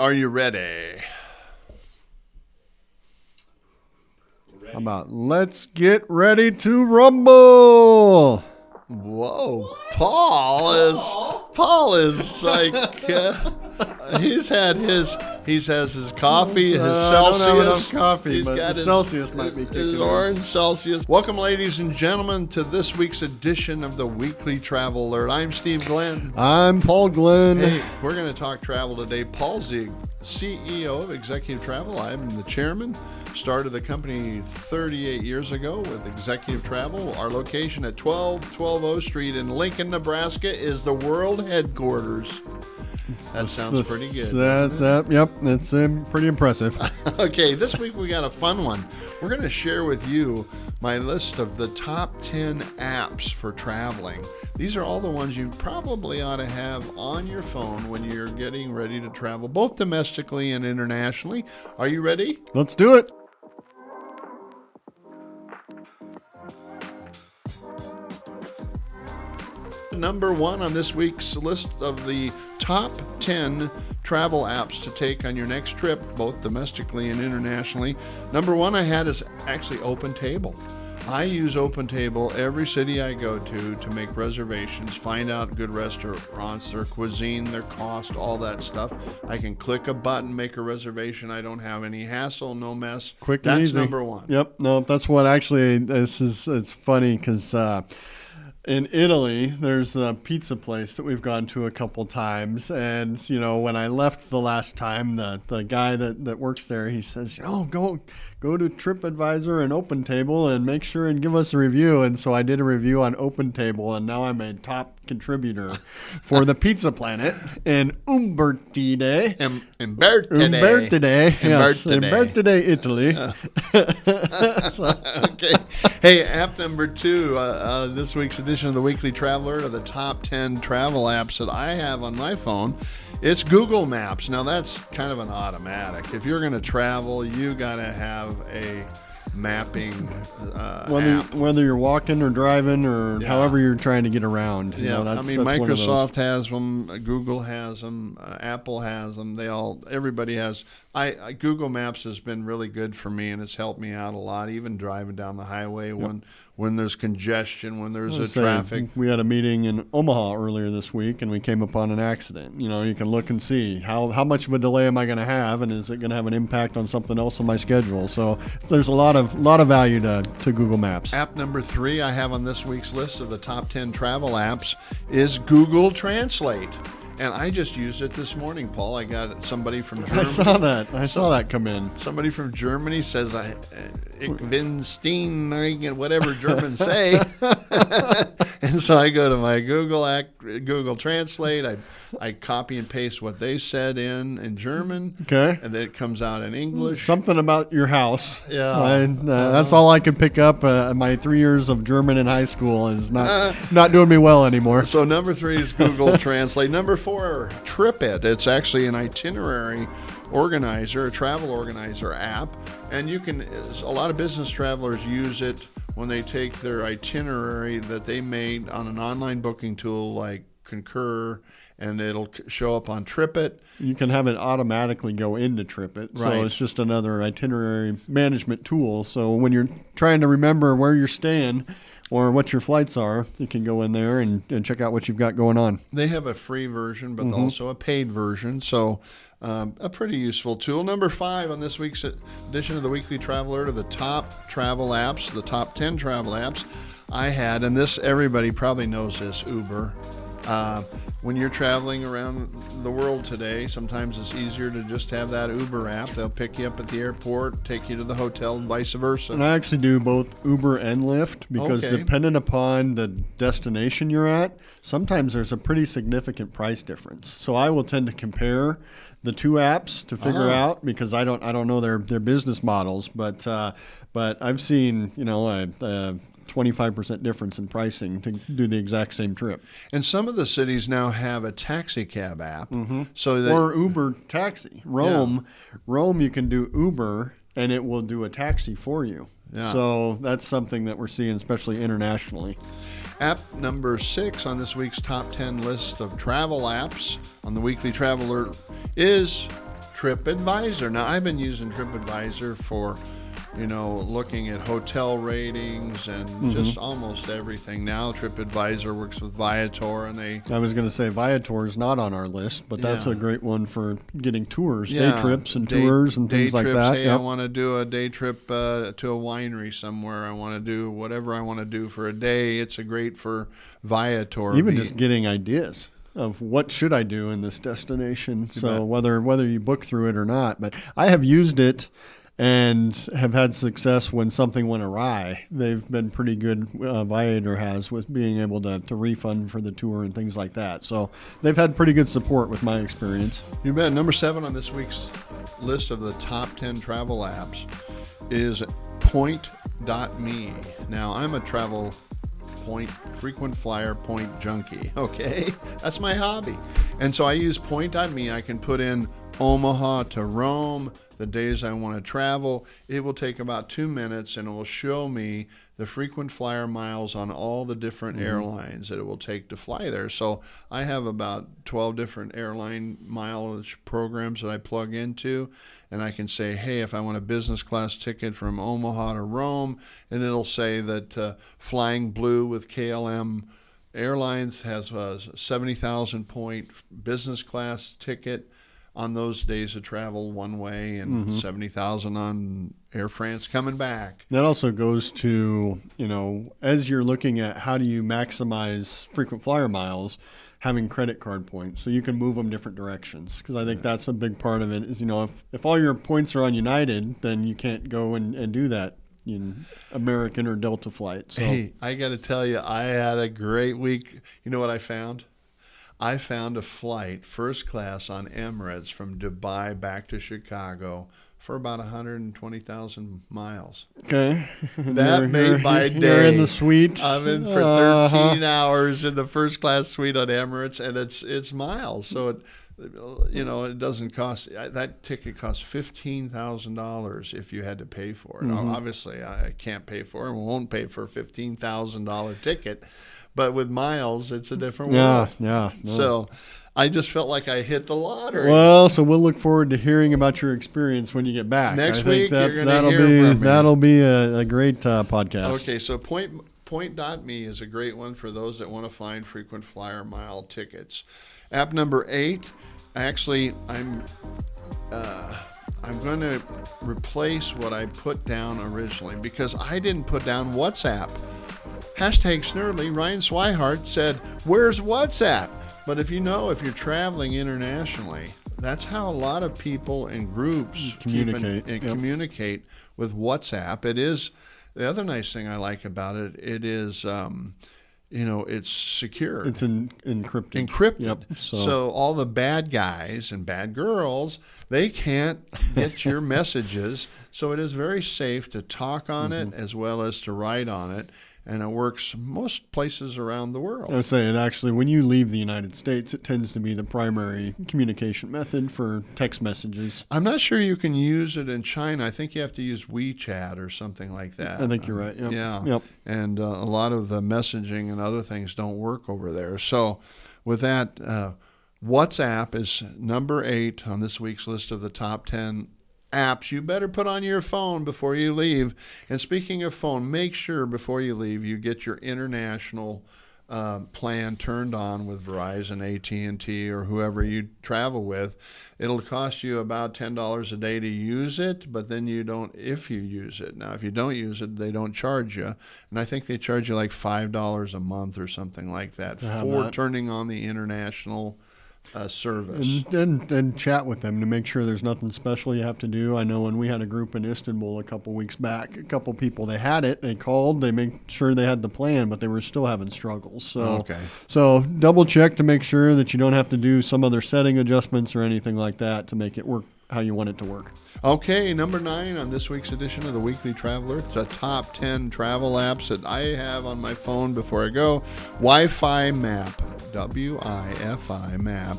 Are you ready? How about let's get ready to rumble? Whoa, Paul is like he has his coffee, his Celsius. I don't have enough coffee, He's but got the Celsius might be kicking his in. orange Celsius. Welcome, ladies and gentlemen, to this week's edition of the Weekly Travel Alert. I'm Steve Glenn. I'm Paul Glenn. Hey, we're going to talk travel today. Paul's the CEO of Executive Travel. I'm the chairman. Started the company 38 years ago with Executive Travel. Our location at 1212 Street in Lincoln, Nebraska is the world headquarters. That sounds pretty good. Yep, it's pretty impressive. Okay, this week we got a fun one. We're going to share with you my list of the top 10 apps for traveling. These are all the ones you probably ought to have on your phone when you're getting ready to travel, both domestically and internationally. Are you ready? Let's do it. Number one on this week's list of the top 10 travel apps to take on your next trip, both domestically and internationally. Number one I had is actually OpenTable. I use OpenTable every city I go to make reservations, find out good restaurants, their cuisine, their cost, all that stuff. I can click a button, make a reservation. I don't have any hassle, no mess. Quick and easy. That's number one. Yep. No, that's what actually, it's funny because in Italy, there's a pizza place that we've gone to a couple times. And, when I left the last time, the guy that works there, he says, go to TripAdvisor and OpenTable and make sure and give us a review. And so I did a review on OpenTable, and now I'm a top contributor for the Pizza Planet in Umbertide. Umbertide, Italy. Okay. Hey, app number two, this week's edition of the Weekly Traveler, of the top 10 travel apps that I have on my phone. It's Google Maps. Now, that's kind of an automatic. If you're going to travel, you got to have a mapping app. Whether you're walking or driving or however you're trying to get around. That's Microsoft has them, Google has them, Apple has them. Everybody has. Google Maps has been really good for me, and it's helped me out a lot, even driving down the highway when there's congestion, when there's traffic. We had a meeting in Omaha earlier this week, and we came upon an accident. You can look and see how much of a delay am I going to have, and is it going to have an impact on something else on my schedule? So there's a lot of value to Google Maps. App number 3 I have on this week's list of the top 10 travel apps is Google Translate. And I just used it this morning, Paul. I got somebody from Germany. I saw that come in. Somebody from Germany says, Ich bin Steen, whatever Germans say. And so I go to my Google Translate. I copy and paste what they said in German. Okay. And then it comes out in English. Something about your house. Yeah. That's all I could pick up. My 3 years of German in high school is not doing me well anymore. So number 3 is Google Translate. Number 4, Tripit. It's actually an itinerary organizer, a travel organizer app, and a lot of business travelers use it when they take their itinerary that they made on an online booking tool like Concur, and it'll show up on Tripit. You can have it automatically go into Tripit. So it's just another itinerary management tool. So when you're trying to remember where you're staying or what your flights are, you can go in there and check out what you've got going on. They have a free version, but also a paid version. So a pretty useful tool. Number 5 on this week's edition of the Weekly Traveler, to the top travel apps, the top 10 travel apps I had, and this, everybody probably knows this, Uber. When you're traveling around the world today, sometimes it's easier to just have that Uber app. They'll pick you up at the airport, take you to the hotel, and vice versa. And I actually do both Uber and Lyft because depending upon the destination you're at, sometimes there's a pretty significant price difference. So I will tend to compare the two apps to figure out, because I don't know their business models, but I've seen a 25% difference in pricing to do the exact same trip. And some of the cities now have a taxi cab app. Or Uber taxi. Rome, you can do Uber and it will do a taxi for you. Yeah. So that's something that we're seeing, especially internationally. App number 6 on this week's top 10 list of travel apps on the Weekly Traveler is TripAdvisor. Now, I've been using TripAdvisor for, looking at hotel ratings and just almost everything. Now, TripAdvisor works with Viator, and I was going to say Viator is not on our list, but that's a great one for getting tours, day trips and tours and things like that. Hey, I want to do a day trip to a winery somewhere. I want to do whatever I want to do for a day. It's great for Viator. Even just getting ideas of what should I do in this destination. So whether you book through it or not, but I have used it and have had success when something went awry. They've been pretty good, Viator has, with being able to refund for the tour and things like that. So they've had pretty good support with my experience. You bet. Number 7 on this week's list of the top 10 travel apps is Point.me. Now, I'm a travel frequent flyer point junkie. Okay, that's my hobby. And so I use Point.me. I can put in Omaha to Rome, the days I want to travel. It will take about 2 minutes, and it will show me the frequent flyer miles on all the different airlines that it will take to fly there. So I have about 12 different airline mileage programs that I plug into, and I can say, hey, if I want a business class ticket from Omaha to Rome, and it'll say that Flying Blue with KLM Airlines has a 70,000 point business class ticket on those days of travel one way, and 70,000 on Air France coming back. That also goes to, as you're looking at how do you maximize frequent flyer miles, having credit card points so you can move them different directions. Because I think that's a big part of it is, if all your points are on United, then you can't go and do that in American or Delta flight. So. Hey, I got to tell you, I had a great week. You know what I found? I found a flight, first class on Emirates from Dubai back to Chicago for about 120,000 miles. Okay. That made my day. You're in the suite. I'm in for 13 hours in the first class suite on Emirates, and it's miles. So it doesn't cost. That ticket costs $15,000 if you had to pay for it. Now, obviously, I can't pay for it and won't pay for a $15,000 ticket. But with miles, it's a different world. Yeah. No. So I just felt like I hit the lottery. Well, so we'll look forward to hearing about your experience when you get back. Next week, you're going to hear from me. That'll be a great podcast. Okay, so Point.me is a great one for those that want to find frequent flyer mile tickets. App number 8, actually, I'm going to replace what I put down originally because I didn't put down WhatsApp. Hashtag Snurdly, Ryan Swihart said, where's WhatsApp? But if you're traveling internationally, that's how a lot of people and groups communicate with WhatsApp. It is, the other nice thing I like about it, it is, it's secure. It's encrypted. Encrypted. Yep. So all the bad guys and bad girls, they can't get your messages. So it is very safe to talk on it as well as to write on it. And it works most places around the world. I was saying, actually, when you leave the United States, it tends to be the primary communication method for text messages. I'm not sure you can use it in China. I think you have to use WeChat or something like that. I think you're right. Yep. Yeah. Yep. And a lot of the messaging and other things don't work over there. So with that, WhatsApp is number 8 on this week's list of the top 10 apps you better put on your phone before you leave. And speaking of phone, make sure before you leave you get your international plan turned on with Verizon, AT&T, or whoever you travel with. It'll cost you about $10 a day to use it, but then you don't if you use it. Now, if you don't use it, they don't charge you. And I think they charge you like $5 a month or something like that for turning on the international service. And chat with them to make sure there's nothing special you have to do. I know when we had a group in Istanbul a couple weeks back, a couple people, they had it, they called, they made sure they had the plan, but they were still having struggles. So double check to make sure that you don't have to do some other setting adjustments or anything like that to make it work how you want it to work. Okay, number 9 on this week's edition of the Weekly Traveler, the top 10 travel apps that I have on my phone before I go. Wi-Fi Map, W-I-F-I Map.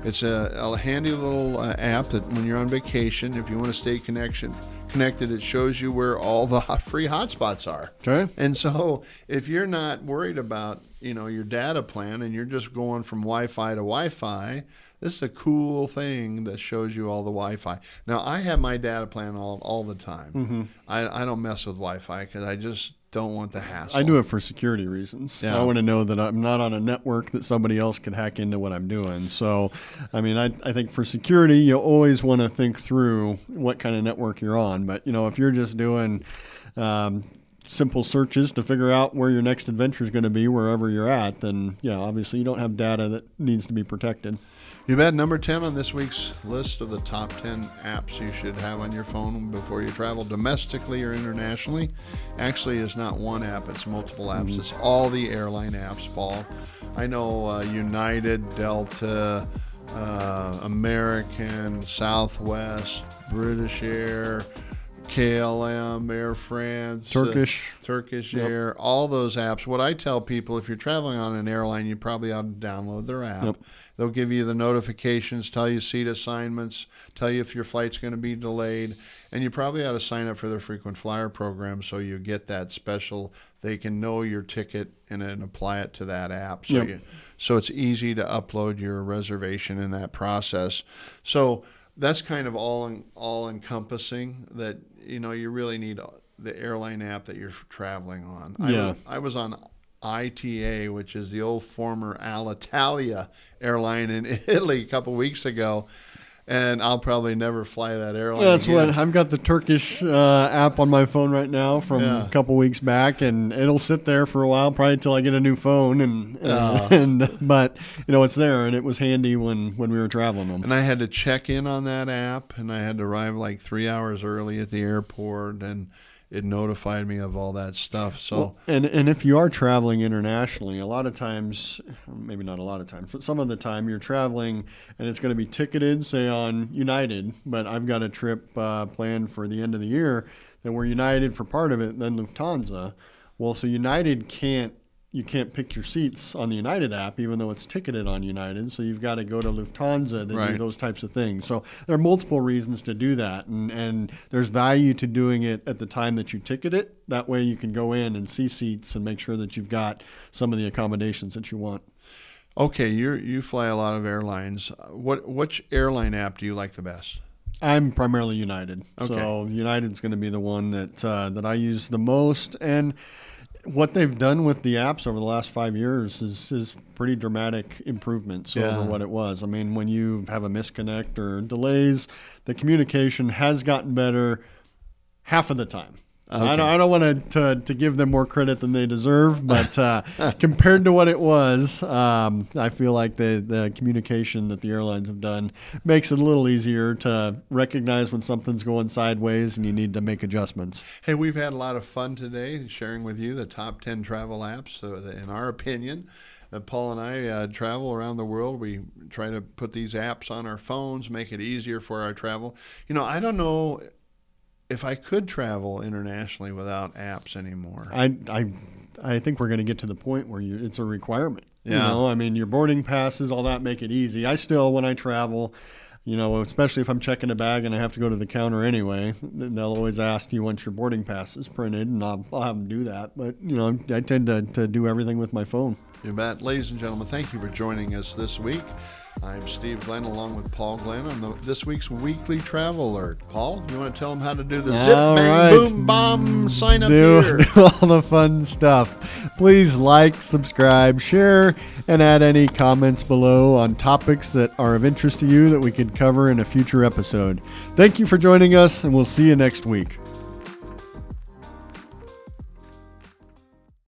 It's a handy little app that when you're on vacation, if you want to stay connected, it shows you where all the free hotspots are. Okay. And so if you're not worried about your data plan and you're just going from Wi-Fi to Wi-Fi, this is a cool thing that shows you all the Wi-Fi. Now, I have my data plan all the time. Mm-hmm. I don't mess with Wi-Fi because I just don't want the hassle. I do it for security reasons. Yeah. I want to know that I'm not on a network that somebody else could hack into what I'm doing. So, I mean, I think for security, you always want to think through what kind of network you're on. But, if you're just doing simple searches to figure out where your next adventure is going to be wherever you're at, then, obviously you don't have data that needs to be protected. You bet. Number 10 on this week's list of the top 10 apps you should have on your phone before you travel domestically or internationally. Actually, it's not one app, it's multiple apps. Mm-hmm. It's all the airline apps, Paul. I know United, Delta, American, Southwest, British Air, KLM, Air France, Turkish Air, all those apps. What I tell people, if you're traveling on an airline, you probably ought to download their app. Yep. They'll give you the notifications, tell you seat assignments, tell you if your flight's going to be delayed, and you probably ought to sign up for their frequent flyer program so you get that special. They can know your ticket and then apply it to that app. So, so it's easy to upload your reservation in that process. So that's kind of all encompassing that, you really need the airline app that you're traveling on. Yeah. I was on ITA, which is the old former Alitalia airline in Italy a couple weeks ago, and I'll probably never fly that airline That's again. what I've got the Turkish app on my phone right now from a couple weeks back, and it'll sit there for a while, probably until I get a new phone. But it's there, and it was handy when we were traveling them. And I had to check in on that app, and I had to arrive like 3 hours early at the airport, and it notified me of all that stuff. So, and if you are traveling internationally, a lot of times, maybe not a lot of times, but some of the time you're traveling and it's going to be ticketed, say on United, but I've got a trip planned for the end of the year that we're United for part of it, then Lufthansa. Well, so United you can't pick your seats on the United app, even though it's ticketed on United. So you've got to go to Lufthansa to do those types of things. So there are multiple reasons to do that. And there's value to doing it at the time that you ticket it. That way you can go in and see seats and make sure that you've got some of the accommodations that you want. Okay, you fly a lot of airlines. Which airline app do you like the best? I'm primarily United. Okay. So United's going to be the one that I use the most. And what they've done with the apps over the last 5 years is pretty dramatic improvements over what it was. I mean, when you have a misconnect or delays, the communication has gotten better half of the time. Okay. I don't want to give them more credit than they deserve, but compared to what it was, I feel like the communication that the airlines have done makes it a little easier to recognize when something's going sideways and you need to make adjustments. Hey, we've had a lot of fun today sharing with you the top 10 travel apps. So in our opinion, Paul and I travel around the world. We try to put these apps on our phones, make it easier for our travel. I don't know if I could travel internationally without apps anymore. I think we're going to get to the point where it's a requirement. Yeah. I mean, your boarding passes, all that make it easy. I still, when I travel, especially if I'm checking a bag and I have to go to the counter anyway, they'll always ask, do you want your boarding passes printed? And I'll have them do that. But, I tend to do everything with my phone. You bet. Ladies and gentlemen, thank you for joining us this week. I'm Steve Glenn along with Paul Glenn on this week's Weekly Travel Alert. Paul, you want to tell them how to do the zip, bang, boom, bomb, sign up here? Do all the fun stuff. Please like, subscribe, share, and add any comments below on topics that are of interest to you that we could cover in a future episode. Thank you for joining us, and we'll see you next week.